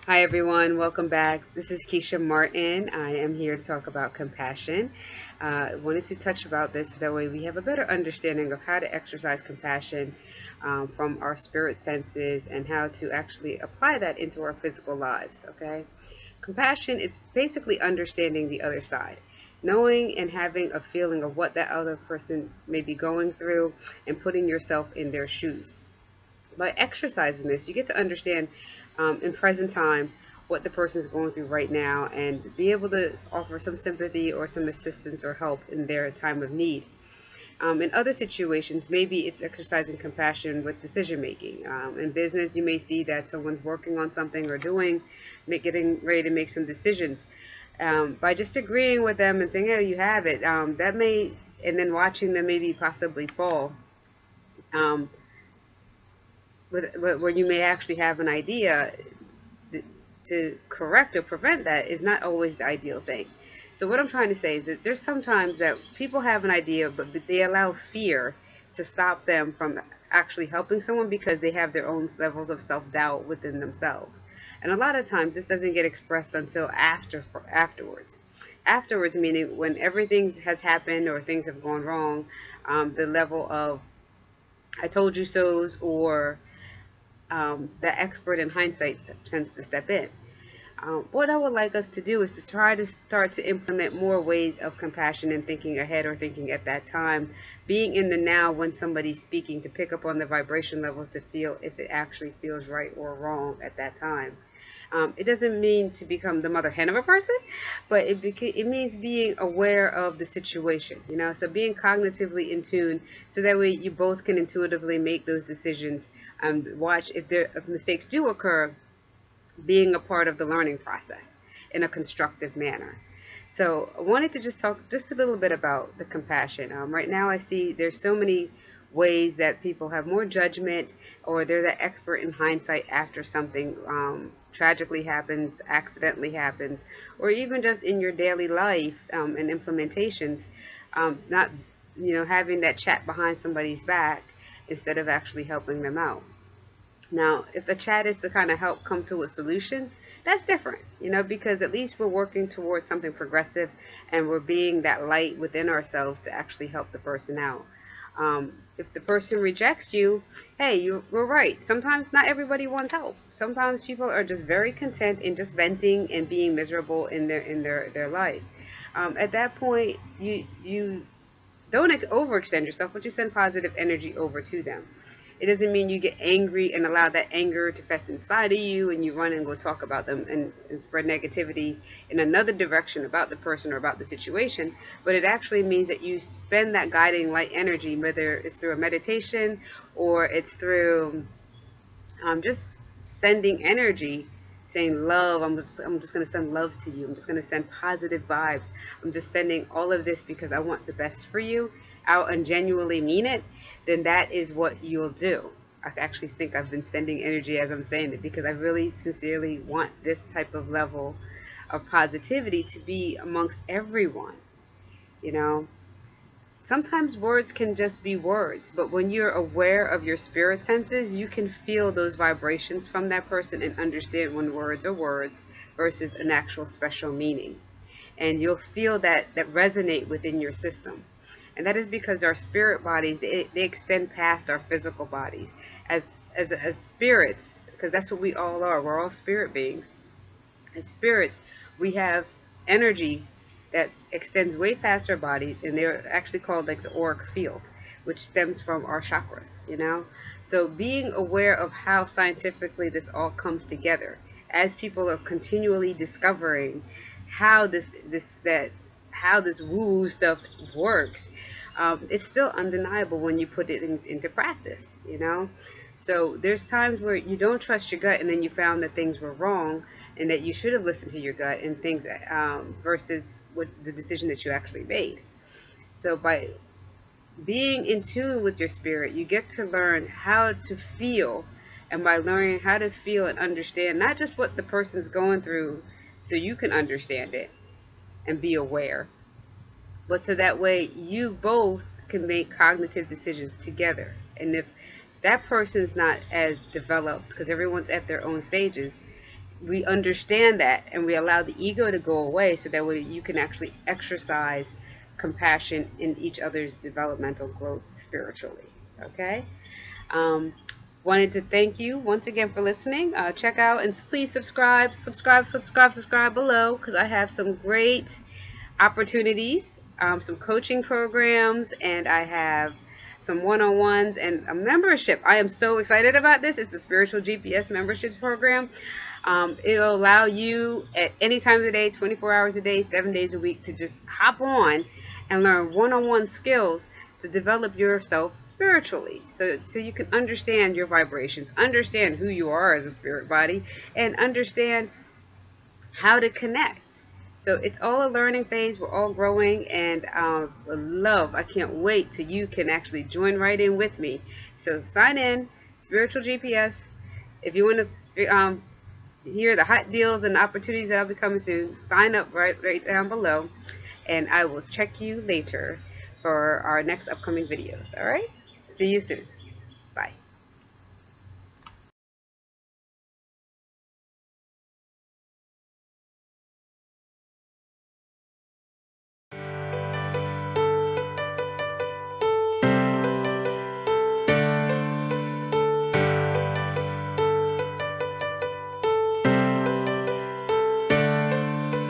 Hi everyone, welcome back. This is Keshia Martin. I am here to talk about compassion. I wanted to touch about this so that way we have a better understanding of how to exercise compassion from our spirit senses and how to actually apply that into our physical lives. Okay, compassion is basically understanding the other side, knowing and having a feeling of what that other person may be going through and putting yourself in their shoes. By exercising this, you get to understand in present time what the person is going through right now and be able to offer some sympathy or some assistance or help in their time of need. In other situations, maybe it's exercising compassion with decision making. In business, you may see that someone's working on something or getting ready to make some decisions. By just agreeing with them and saying, "Oh, you have it," and then watching them maybe possibly fall. Um, where you may actually have an idea to correct or prevent that is not always the ideal thing. So what I'm trying to say is that there's sometimes that people have an idea, but they allow fear to stop them from actually helping someone because they have their own levels of self-doubt within themselves. And a lot of times this doesn't get expressed until afterwards. Afterwards, meaning when everything has happened or things have gone wrong, the level of "I told you so's" or the expert in hindsight tends to step in. What I would like us to do is to try to start to implement more ways of compassion and thinking ahead or thinking at that time, being in the now when somebody's speaking, to pick up on the vibration levels to feel if it actually feels right or wrong at that time. It doesn't mean to become the mother hen of a person, but it means being aware of the situation, so being cognitively in tune so that way you both can intuitively make those decisions and watch if mistakes do occur, being a part of the learning process in a constructive manner. So I wanted to just talk just a little bit about the compassion. Right now I see there's so many ways that people have more judgment, or they're the expert in hindsight after something tragically happens, accidentally happens, or even just in your daily life and implementations, not having that chat behind somebody's back instead of actually helping them out. Now, if the chat is to kind of help come to a solution, that's different, because at least we're working towards something progressive and we're being that light within ourselves to actually help the person out. If the person rejects you, hey, you're right. Sometimes not everybody wants help. Sometimes people are just very content in just venting and being miserable in their life. At that point, you don't overextend yourself, but you send positive energy over to them. It doesn't mean you get angry and allow that anger to fester inside of you and you run and go talk about them and spread negativity in another direction about the person or about the situation. But it actually means that you spend that guiding light energy, whether it's through a meditation or it's through just sending energy, saying love. I'm just going to send love to you. I'm just going to send positive vibes. I'm just sending all of this because I want the best for you out and genuinely mean it. Then that is what you'll do. I actually think I've been sending energy as I'm saying it because I really sincerely want this type of level of positivity to be amongst everyone. Sometimes words can just be words, but when you're aware of your spirit senses, you can feel those vibrations from that person and understand when words are words versus an actual special meaning. And you'll feel that resonate within your system. And that is because our spirit bodies, they extend past our physical bodies. As spirits, because that's what we all are. We're all spirit beings. As spirits, we have energy that extends way past our body, and they're actually called like the Auric Field, which stems from our chakras, So being aware of how scientifically this all comes together, as people are continually discovering how this woo stuff works, it's still undeniable when you put things into practice, So there's times where you don't trust your gut and then you found that things were wrong and that you should have listened to your gut and things versus what the decision that you actually made. So by being in tune with your spirit, you get to learn how to feel, and by learning how to feel and understand not just what the person's going through so you can understand it and be aware, but so that way you both can make cognitive decisions together. And if that person's not as developed, because everyone's at their own stages, we understand that and we allow the ego to go away, so that way you can actually exercise compassion in each other's developmental growth spiritually. Okay? Wanted to thank you once again for listening. Check out and please subscribe below, because I have some great opportunities, some coaching programs, and I have some one-on-ones and a membership. I am so excited about this. It's the Spiritual GPS Memberships Program. It'll allow you at any time of the day, 24 hours a day, 7 days a week, to just hop on and learn one-on-one skills to develop yourself spiritually, so you can understand your vibrations, understand who you are as a spirit body, and understand how to connect. So it's all a learning phase. We're all growing, and I can't wait till you can actually join right in with me. So sign in, Spiritual GPS. If you want to hear the hot deals and opportunities that I'll be coming soon, sign up right down below, and I will check you later for our next upcoming videos. All right? See you soon.